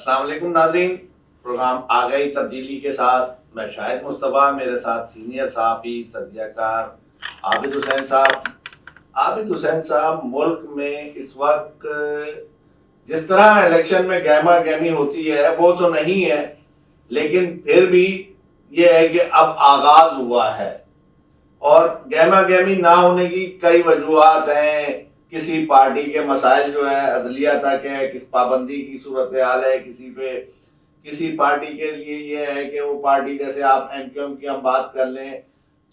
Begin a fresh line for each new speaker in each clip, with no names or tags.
السلام علیکم ناظرین، پروگرام آگئی تبدیلی کے ساتھ میں شاہد مصطفیٰ، میرے ساتھ سینئر صحافی تجزیہ کار عابد حسین صاحب۔ عابد حسین صاحب، ملک میں اس وقت جس طرح الیکشن میں گہما گہمی ہوتی ہے وہ تو نہیں ہے، لیکن پھر بھی یہ ہے کہ اب آغاز ہوا ہے اور گہما گہمی نہ ہونے کی کئی وجوہات ہیں۔ کسی پارٹی کے مسائل جو ہے عدلیہ تک ہے، کس پابندی کی صورتحال ہے، کسی پارٹی کے لیے یہ ہے کہ وہ پارٹی، جیسے آپ ایم کیو ایم کی ہم بات کر لیں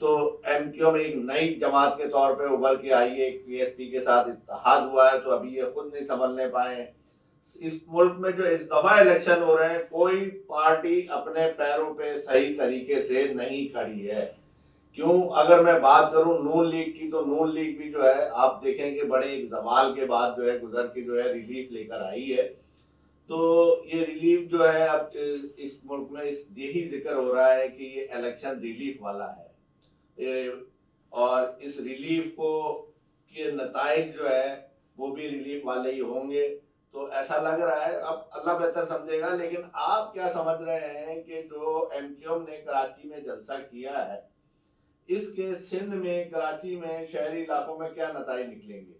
تو ایم کیو ایم ایک نئی جماعت کے طور پہ ابھر کے آئی ہے، پی ایس پی کے ساتھ اتحاد ہوا ہے تو ابھی یہ خود نہیں سنبھلنے پائے۔ اس ملک میں جو اس دفعہ الیکشن ہو رہے ہیں، کوئی پارٹی اپنے پیروں پہ صحیح طریقے سے نہیں کھڑی ہے۔ کیوں؟ اگر میں بات کروں نون لیگ کی تو نون لیگ بھی جو ہے آپ دیکھیں کہ بڑے ایک زوال کے بعد جو ہے گزر کے جو ہے ریلیف لے کر آئی ہے۔ تو یہ ریلیف جو ہے اب اس ملک میں یہی ذکر ہو رہا ہے کہ یہ الیکشن ریلیف والا ہے اور اس ریلیف کو کے نتائج جو ہے وہ بھی ریلیف والے ہی ہوں گے، تو ایسا لگ رہا ہے۔ اب اللہ بہتر سمجھے گا، لیکن آپ کیا سمجھ رہے ہیں کہ جو ایم کیو ایم نے کراچی میں جلسہ کیا ہے، اس کے سندھ میں، کراچی میں، شہری علاقوں میں کیا نتائج نکلیں گے؟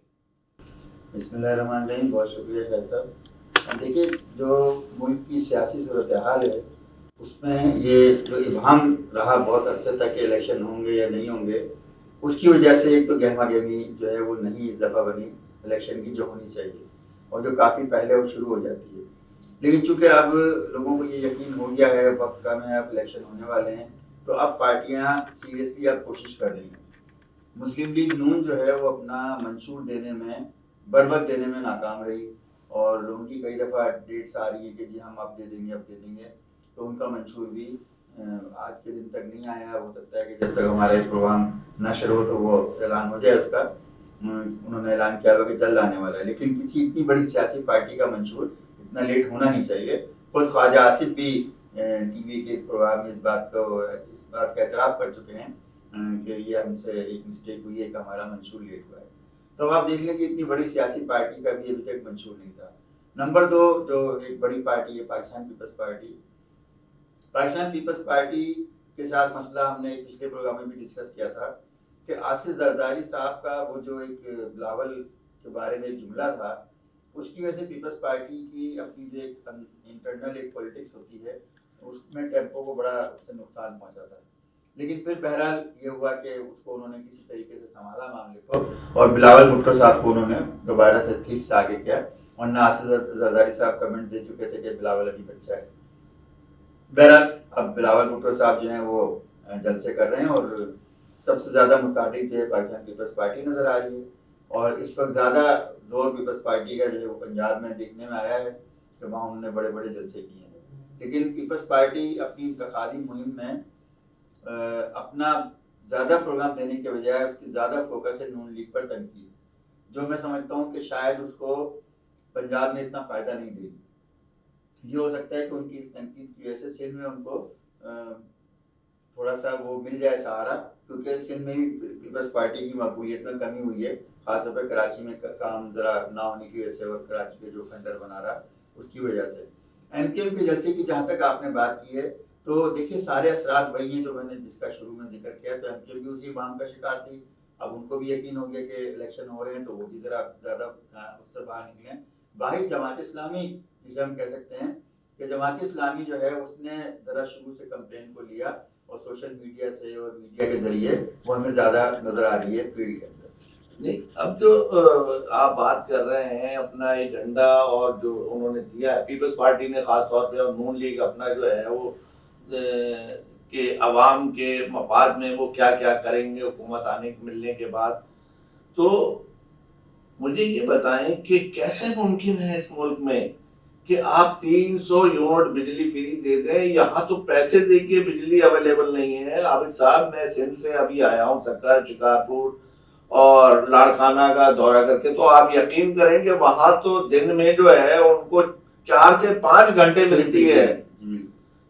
بسم اللہ الرحمن الرحیم۔ بہت شکریہ شاہ صاحب۔ دیکھیے، جو ملک کی سیاسی صورتحال ہے اس میں یہ جو ابہام رہا بہت عرصے تک کہ الیکشن ہوں گے یا نہیں ہوں گے، اس کی وجہ سے ایک تو گہما گہمی جو ہے وہ نہیں اس دفعہ بنی الیکشن کی جو ہونی چاہیے، اور جو کافی پہلے وہ شروع ہو جاتی ہے۔ لیکن چونکہ اب لوگوں کو یہ یقین ہو گیا ہے وقت کم ہے، اب الیکشن ہونے والے ہیں، تو اب پارٹیاں سیریسلی اب کوشش کر رہی ہیں۔ مسلم لیگ نون جو ہے وہ اپنا منشور دینے میں، بر وقت دینے میں ناکام رہی، اور ان کی کئی دفعہ ڈیٹس آ رہی ہے کہ جی ہم اب دے دیں گے، تو ان کا منشور بھی آج کے دن تک نہیں آیا۔ ہو سکتا ہے کہ جب تک ہمارا یہ پروگرام نشر ہو تو وہ اعلان ہو جائے اس کا۔ انہوں نے اعلان کیا ہوا کہ جلد آنے والا ہے، لیکن کسی اتنی بڑی سیاسی پارٹی کا منشور اتنا لیٹ ہونا نہیں چاہیے۔ خود خواجہ آصف بھی ٹی وی کے پروگرام میں اس بات کا اعتراف کر چکے ہیں کہ یہ ہم سے ایک مسٹیک ہوئی ہے کہ ہمارا منشور لیٹ ہوا ہے۔ تو آپ دیکھ لیں کہ اتنی بڑی سیاسی پارٹی کا بھی ابھی تک منشور نہیں تھا۔ نمبر دو، جو ایک بڑی پارٹی ہے پاکستان پیپلز پارٹی، پاکستان پیپلز پارٹی کے ساتھ مسئلہ ہم نے پچھلے پروگرام میں بھی ڈسکس کیا تھا کہ آصف زرداری صاحب کا وہ جو ایک بلاول کے بارے میں ایک جملہ تھا، اس کی وجہ سے پیپلز پارٹی کی اپنی جو ایک انٹرنل ایک پولیٹکس ہوتی ہے اس میں ٹیمپو کو بڑا اس سے نقصان پہنچا تھا۔ لیکن پھر بہرحال یہ ہوا کہ اس کو انہوں نے کسی طریقے سے سنبھالا معاملے کو، اور بلاول بھٹو صاحب کو انہوں نے دوبارہ سے ٹھیک سے آگے کیا، ورنہ آصف زرداری صاحب کمنٹ دے چکے تھے کہ بلاول ابھی بچہ ہے۔ بہرحال اب بلاول بھٹو صاحب جو ہیں وہ جلسے کر رہے ہیں، اور سب سے زیادہ متحرک جو ہے پاکستان پیپلز پارٹی نظر آ رہی ہے، اور اس وقت زیادہ زور پیپلز پارٹی کا جو ہے وہ پنجاب میں دیکھنے میں آیا ہے کہ وہاں انہوں نے بڑے بڑے جلسے کیے ہیں۔ لیکن پیپلز پارٹی اپنی انتخابی مہم میں اپنا زیادہ پروگرام دینے کے بجائے اس کی زیادہ فوکس ہے نون لیگ پر تنقید، جو میں سمجھتا ہوں کہ شاید اس کو پنجاب میں اتنا فائدہ نہیں دے گی۔ یہ ہو سکتا ہے کہ ان کی اس تنقید کی وجہ سے سندھ میں ان کو تھوڑا سا وہ مل جائے سہارا، کیونکہ سندھ میں ہی پیپلز پارٹی کی مقبولیت میں کمی ہوئی ہے، خاص طور پہ کراچی میں کام ذرا نہ ہونے کی وجہ سے، اور کراچی کے جو فنڈر بنا رہا اس کی وجہ سے۔ ایم کیو ایم کے جلسے کی جہاں تک آپ نے بات کی ہے، تو دیکھیے سارے اثرات وہی ہیں جو میں نے جس کا شروع میں ذکر کیا۔ تو ایم کیو ایم بھی اسی عوام کا شکار تھی، اب ان کو بھی یقین ہو گیا کہ الیکشن ہو رہے ہیں تو وہ بھی ذرا زیادہ اس سے باہر نکلیں۔ واحد جماعت اسلامی جسے ہم کہہ سکتے ہیں کہ جماعت اسلامی جو ہے اس نے ذرا شروع سے کمپین کو لیا، اور سوشل میڈیا سے اور میڈیا کے ذریعے وہ ہمیں زیادہ نظر آ رہی ہے فیلڈ کے اندر۔
نہیں، اب جو آپ بات کر رہے ہیں اپنا ایجنڈا اور جو انہوں نے دیا ہے پیپلز پارٹی نے خاص طور پہ، اور نون لیگ اپنا جو ہے وہ کہ عوام کے مفاد میں وہ کیا کیا کریں گے حکومت ملنے کے بعد، تو مجھے یہ بتائیں کہ کیسے ممکن ہے اس ملک میں کہ آپ 300 یونٹ بجلی فری دے دیں؟ یہاں تو پیسے دے کے بجلی اویلیبل نہیں ہے۔ عابد صاحب، میں سندھ سے ابھی آیا ہوں، سکر، شکارپور اور لاڑکانہ کا دورہ کر کے، تو آپ یقین کریں کہ وہاں تو دن میں جو ہے ان کو 4 سے 5 گھنٹے ملتی ہے۔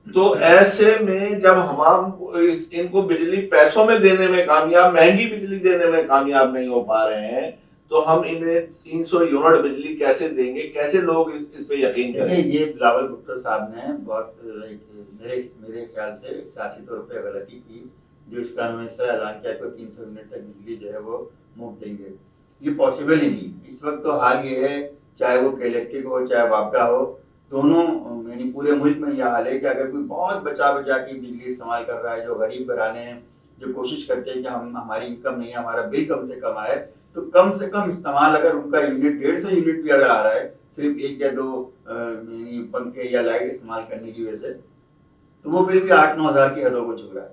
تو ایسے میں جب ہم ان کو بجلی پیسوں میں دینے میں کامیاب، مہنگی بجلی دینے میں کامیاب نہیں ہو پا رہے ہیں، تو ہم انہیں 300 یونٹ بجلی کیسے دیں گے, کیسے لوگ اس پہ یقین کریں؟
دیکھیں یہ بلاول بھٹو صاحب نے بہت میرے خیال سے سیاسی طور پہ غلطی کی جو اس قانون میں اس طرح اعلان کیا کہ 300 یونٹ تک بجلی جو ہے وہ مفت دیں گے. یہ پاسبل ہی نہیں. اس وقت تو حال یہ ہے چاہے وہ الیکٹرک ہو چاہے واپڈا ہو, دونوں یعنی پورے ملک میں یہ حال ہے کہ اگر کوئی بہت بچا کے بجلی استعمال کر رہا ہے, جو غریب گھرانے ہیں جو کوشش کرتے ہیں کہ ہماری انکم نہیں ہے, ہمارا بل کم سے کم آئے, تو کم سے کم استعمال اگر ان کا یونٹ 150 یونٹ بھی اگر آ رہا ہے صرف 1 یا 2 پنکھے یا لائٹ استعمال کرنے کی وجہ سے, تو وہ بل بھی 8-9 ہزار کی حدوں کو چھو رہا ہے.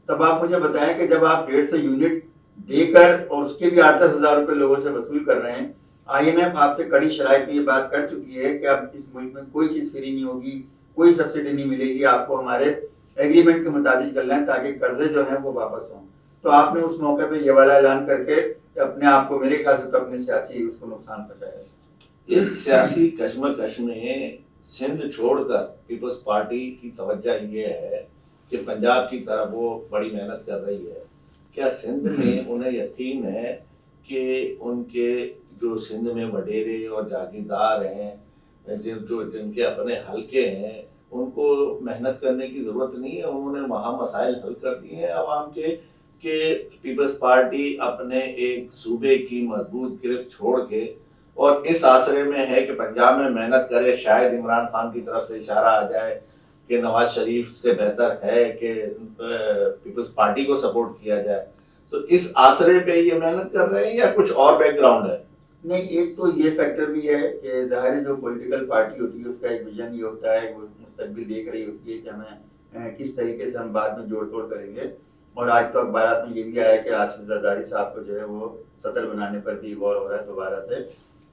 تب آپ مجھے بتائیں کہ جب آپ 150 یونٹ دے کر اور اس کے بھی 8-10 ہزار روپے لوگوں سے وصول کر رہے ہیں, IMF آپ سے کڑی شرائط میں یہ بات کر چکی ہے کہ اب اس ملک میں کوئی چیز فری نہیں ہوگی, کوئی سبسڈی نہیں ملے گی, آپ کو ہمارے ایگریمنٹ کے مطابق چلنا ہے تاکہ قرضے جو ہیں وہ واپس ہوں. تو آپ نے اس موقع پہ یہ والا اعلان کر کے اپنے آپ کو میرے خیال سے تو اپنے سیاسی اس کو نقصان پہنچایا.
اس سیاسی کشمکش میں سندھ چھوڑ کر پیپلز پارٹی کی توجہ یہ ہے کہ پنجاب کی طرف وہ بڑی محنت کر رہی ہے. کیا سندھ میں انہیں یقین ہے کہ ان کے جو سندھ میں وڈیرے اور جاگیردار ہیں, جن کے اپنے حلقے ہیں, ان کو محنت کرنے کی ضرورت نہیں ہے, انہوں نے وہاں مسائل حل کر دیے ہیں عوام کے, کہ پیپلز پارٹی اپنے ایک صوبے کی مضبوط گرفت چھوڑ کے اور اس آسرے میں ہے کہ پنجاب میں محنت کرے, شاید عمران خان کی طرف سے اشارہ آ جائے کہ نواز شریف سے بہتر ہے کہ پیپلز پارٹی کو سپورٹ کیا جائے. تو اس آسرے پہ یہ محنت کر رہے ہیں یا کچھ اور بیک گراؤنڈ ہے؟
نہیں, ایک تو یہ فیکٹر بھی ہے کہ ظاہر جو پولیٹیکل پارٹی ہوتی ہے اس کا ایک ویژن یہ ہوتا ہے, وہ مستقبل دیکھ رہی ہوتی ہے کہ ہمیں کس طریقے سے ہم بعد میں جوڑ توڑ کریں گے. اور آج تو اخبارات میں یہ بھی آیا کہ آصف زرداری صاحب کو جو ہے وہ صدر بنانے پر بھی غور ہو رہا ہے دوبارہ سے.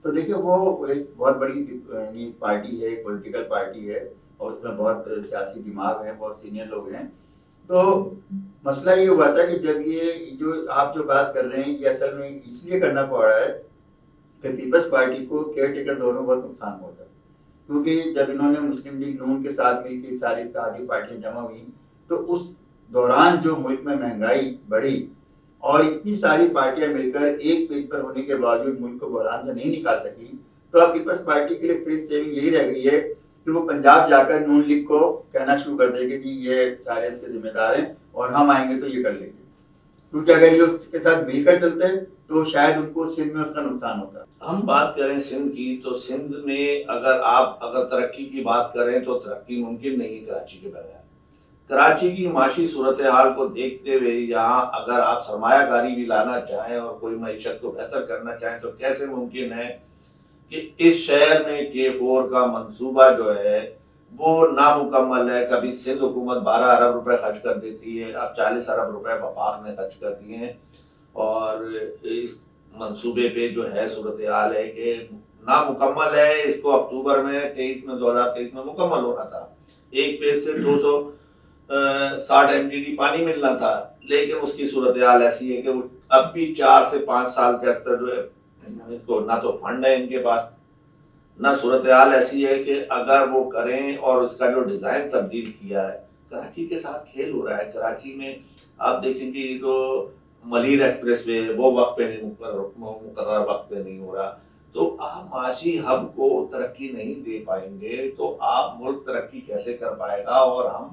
تو دیکھیے وہ ایک بہت بڑی یعنی پارٹی ہے, ایک پولیٹیکل پارٹی ہے, اور اس میں بہت سیاسی دماغ ہیں, بہت سینئر لوگ ہیں. تو مسئلہ یہ ہوا تھا کہ جب یہ جو آپ جو بات کر رہے ہیں یہ اصل میں اس لیے کرنا پڑ رہا ہے کہ پیپلز پارٹی کو کیئر ٹیکر دور میں بہت نقصان ہوا تھا, کیونکہ جب انہوں نے مسلم لیگ نون کے ساتھ مل کے ساری اتحادی پارٹیاں جمع ہوئیں تو اس دوران جو ملک میں مہنگائی بڑھی اور اتنی ساری پارٹیاں مل کر ایک پیج پر ہونے کے باوجود ملک کو بحران سے نہیں نکال سکی, تو اب پیپلز پارٹی کے لیے فیس سیونگ یہی رہ گئی ہے کہ وہ پنجاب جا کر نون لیگ کو کہنا شروع کر دے گے کہ یہ سارے اس کے ذمہ دار ہیں اور ہم آئیں گے تو یہ کر لیں گے, کیونکہ اگر یہ اس کے ساتھ مل کر چلتے تو شاید ان کو سندھ میں اس کا نقصان ہوتا.
ہم بات کریں سندھ کی, تو سندھ میں اگر ترقی کی بات کریں تو ترقی ممکن نہیں کراچی کے بغیر. کراچی کی معاشی صورتحال کو دیکھتے ہوئے یہاں اگر آپ سرمایہ کاری بھی لانا چاہیں اور کوئی معیشت کو بہتر کرنا چاہیں تو کیسے ممکن ہے کہ اس شہر میں K4 کا منصوبہ جو ہے وہ نامکمل ہے. کبھی سندھ حکومت 12 ارب روپے خرچ کر دیتی ہے, اب 40 ارب روپے وفاق نے خرچ کر دیے ہیں, اور اس منصوبے پہ جو ہے صورتحال ہے کہ نامکمل ہے. اس کو اکتوبر میں 2023 میں مکمل ہونا تھا, ایک پیج سے 260 MTD پانی ملنا تھا, لیکن اس کی صورتحال ایسی ہے کہ وہ اب بھی 4 سے 5 سال کے اندر جو ہے اس کو نہ تو فنڈ ہے ان کے پاس, نہ صورتحال ایسی ہے کہ اگر وہ کریں. اور اس کا جو ڈیزائن تبدیل کیا ہے, کراچی کے ساتھ کھیل ہو رہا ہے. کراچی میں آپ دیکھیں کہ جو ملیر ایکسپریس وے وہ وقت پہ نہیں, مقرر وقت پہ نہیں ہو رہا. تو آپ معاشی ہب کو ترقی نہیں دے پائیں گے تو آپ ملک ترقی کیسے کر پائے گا, اور ہم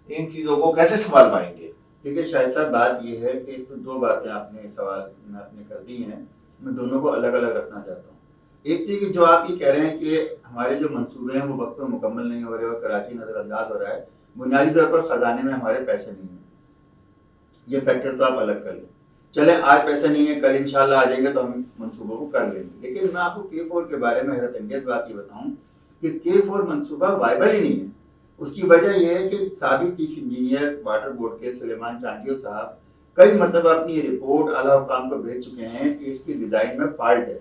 ان چیزوں کو کیسے سنبھال پائیں گے؟
دیکھیے شاہد صاحب, بات یہ ہے کہ اس میں 2 باتیں آپ نے سوال میں آپ نے کر دی ہیں, میں دونوں کو الگ الگ رکھنا چاہتا ہوں. ایک تو کہ جو آپ یہ کہہ رہے ہیں کہ ہمارے جو منصوبے ہیں وہ وقت میں مکمل نہیں ہو رہے اور کراچی نظر انداز ہو رہا ہے, بنیادی طور پر خزانے میں ہمارے پیسے نہیں ہیں. یہ فیکٹر تو آپ الگ کر لیں. چلیں آج پیسے نہیں ہے, کل انشاءاللہ آ جائیں گے تو ہم منصوبوں کو کر لیں گے. لیکن میں آپ کو K4 کے بارے میں حیرت انگیز بات یہ بتاؤں کہ K4 منصوبہ وائبل ہی نہیں ہے. اس کی وجہ یہ ہے کہ سابق چیف انجینئر واٹر بورڈ کے سلیمان چانڈیو صاحب کئی مرتبہ اپنی یہ رپورٹ اعلیٰ حکام کو بھیج چکے ہیں کہ اس کی ڈیزائن میں فالٹ ہے,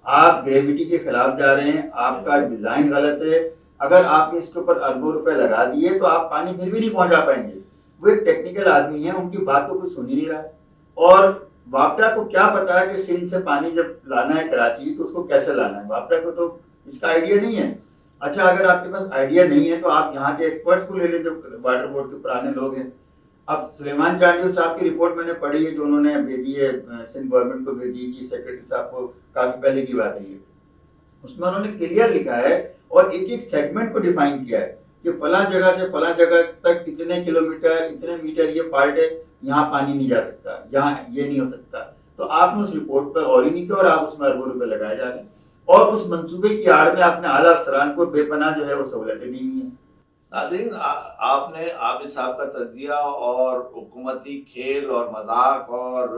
آپ گریویٹی کے خلاف جا رہے ہیں, آپ کا ڈیزائن غلط ہے. اگر آپ نے اس کے اوپر اربوں روپے لگا دیے تو آپ پانی پھر بھی نہیں پہنچا پائیں گے. وہ ایک ٹیکنیکل آدمی ہے, ان کی بات کو کوئی سن ہی نہیں رہا ہے. اور واپڈا کو کیا پتا ہے کہ سندھ سے پانی جب لانا ہے کراچی تو اس کو کیسے لانا ہے, واپڈا کو تو اس کا آئیڈیا نہیں ہے. اچھا اگر آپ کے پاس آئیڈیا نہیں ہے تو آپ یہاں کے ایکسپرٹس کو لے لیں جو واٹر بورڈ کے پرانے لوگ ہیں, اب سلیمان چانڈیو صاحب کی رپورٹ میں نے پڑھی ہے جو انہوں نے بھیجی ہے سندھ گورنمنٹ کو بھیجی، چیف سیکرٹری صاحب کو، کافی پہلے کی بات ہے یہ. اس میں انہوں نے کلیئر لکھا ہے اور ایک ایک سیگمنٹ کو ڈیفائن کیا ہے کہ فلاں جگہ سے فلاں جگہ تک اتنے کلومیٹر اتنے میٹر یہ فالٹ ہے، یہاں پانی نہیں جا سکتا، یہاں یہ نہیں ہو سکتا. تو آپ نے اس رپورٹ پر غور ہی نہیں کیا اور آپ اس میں اربوں روپے لگائے جا رہے ہیں اور اس منصوبے کی آڑ میں آپ نے اعلیٰ افسران کو بے پناہ جو ہے وہ سہولتیں دی ہوئی ہیں.
ناظرین، آپ نے عابد صاحب کا تجزیہ اور حکومتی کھیل اور مذاق اور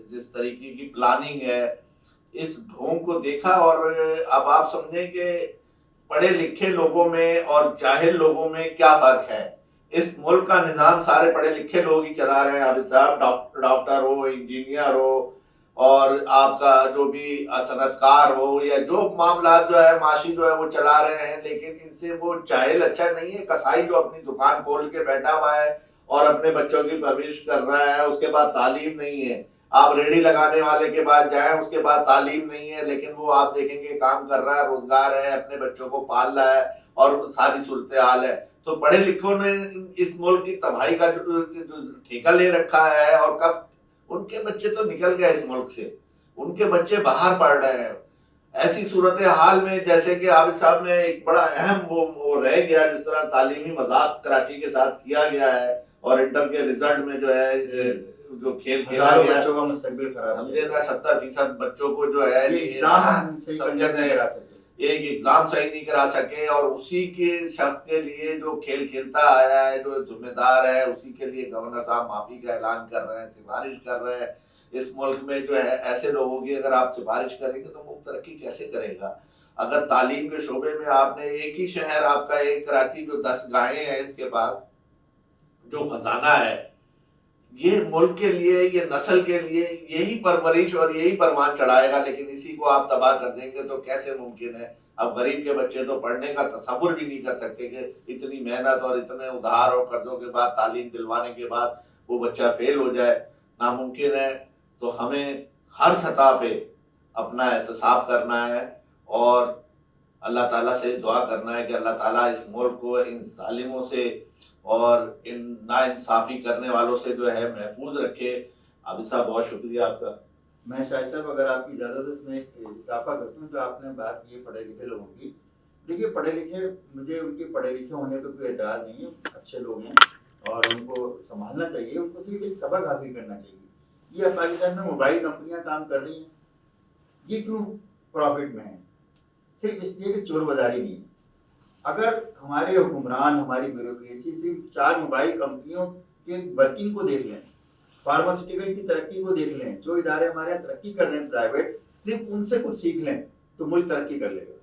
جس طریقے کی پلاننگ ہے اس ڈھونگ کو دیکھا، اور اب آپ سمجھیں کہ پڑھے لکھے لوگوں میں اور جاہل لوگوں میں کیا فرق ہے. اس ملک کا نظام سارے پڑھے لکھے لوگ ہی چلا رہے ہیں. عابد صاحب ڈاکٹر ہو، انجینئر ہو، اور آپ کا جو بھی صنعت کار ہو، یا جو معاملات جو ہے معاشی جو ہے وہ چلا رہے ہیں، لیکن ان سے وہ جاہل اچھا نہیں ہے. کسائی جو اپنی دکان کھول کے بیٹھا ہوا ہے اور اپنے بچوں کی پرورش کر رہا ہے، اس کے بعد تعلیم نہیں ہے. آپ ریڑھی لگانے والے کے بعد جائیں، اس کے بعد تعلیم نہیں ہے، لیکن وہ آپ دیکھیں گے کام کر رہا ہے، روزگار ہے، اپنے بچوں کو پال رہا ہے اور ساری صورتحال ہے. تو پڑھے لکھوں نے اس ملک کی تباہی کا جو ٹھیکہ لے رکھا ہے، اور کب ان کے بچے تو نکل گئے اس ملک سے، ان کے بچے باہر پڑھ رہے ہیں. ایسی صورتحال میں جیسے کہ عابد صاحب نے ایک بڑا اہم وہ رہ گیا، جس طرح تعلیمی مذاق کراچی کے ساتھ کیا گیا ہے اور انٹر کے رزلٹ میں جو ہے جو کھیل کھیلا گیا،
بچوں کا مستقبل خراب
سمجھے نا 70% بچوں کو جو ہے
ایگزام صحیح نہیں کرا سکے،
ایک ایگزام صحیح نہیں کرا سکے، اور اسی کے شخص کے لیے جو کھیل کھیلتا آیا ہے، جو ذمہ دار ہے، اسی کے لیے گورنر صاحب معافی کا اعلان کر رہے ہیں، سفارش کر رہے ہیں. اس ملک میں جو ہے ایسے لوگوں کی اگر آپ سفارش کریں گے تو ملک ترقی کیسے کرے گا؟ اگر تعلیم کے شعبے میں آپ نے ایک ہی شہر آپ کا ایک کراچی جو 10 گاہیں ہیں اس کے پاس جو خزانہ ہے، یہ ملک کے لیے، یہ نسل کے لیے یہی پرورش اور یہی پروان چڑھائے گا، لیکن اسی کو آپ تباہ کر دیں گے تو کیسے ممکن ہے؟ اب غریب کے بچے تو پڑھنے کا تصور بھی نہیں کر سکتے کہ اتنی محنت اور اتنے ادھار اور قرضوں کے بعد تعلیم دلوانے کے بعد وہ بچہ فیل ہو جائے، ناممکن ہے. تو ہمیں ہر سطح پہ اپنا احتساب کرنا ہے اور اللہ تعالیٰ سے دعا کرنا ہے کہ اللہ تعالیٰ اس ملک کو ان ظالموں سے اور ان ناانصافی کرنے والوں سے جو ہے محفوظ رکھے. عابد صاحب بہت شکریہ آپ کا.
میں شاہد صاحب اگر آپ کی اجازت اس میں اضافہ کرتا ہوں، جو آپ نے بات کی پڑھے لکھے لوگوں کی، دیکھیے پڑھے لکھے، مجھے ان کے پڑھے لکھے ہونے پہ کوئی اعتراض نہیں ہے، اچھے لوگ ہیں اور ان کو سنبھالنا چاہیے، ان کو صرف ایک سبق حاصل کرنا چاہیے. یہ پاکستان میں موبائل کمپنیاں کام کر رہی ہیں، یہ کیوں پروفٹ میں ہیں؟ صرف اس لیے کہ چور بازاری نہیں ہے. اگر ہمارے حکمران، ہماری بیوروکریسی صرف 4 موبائل کمپنیوں کے ورکنگ کو دیکھ لیں، فارماسیوٹیکل کی ترقی کو دیکھ لیں، جو ادارے ہمارے یہاں ترقی کر رہے ہیں پرائیویٹ، صرف ان سے کچھ سیکھ لیں تو ملک ترقی کر لے گا.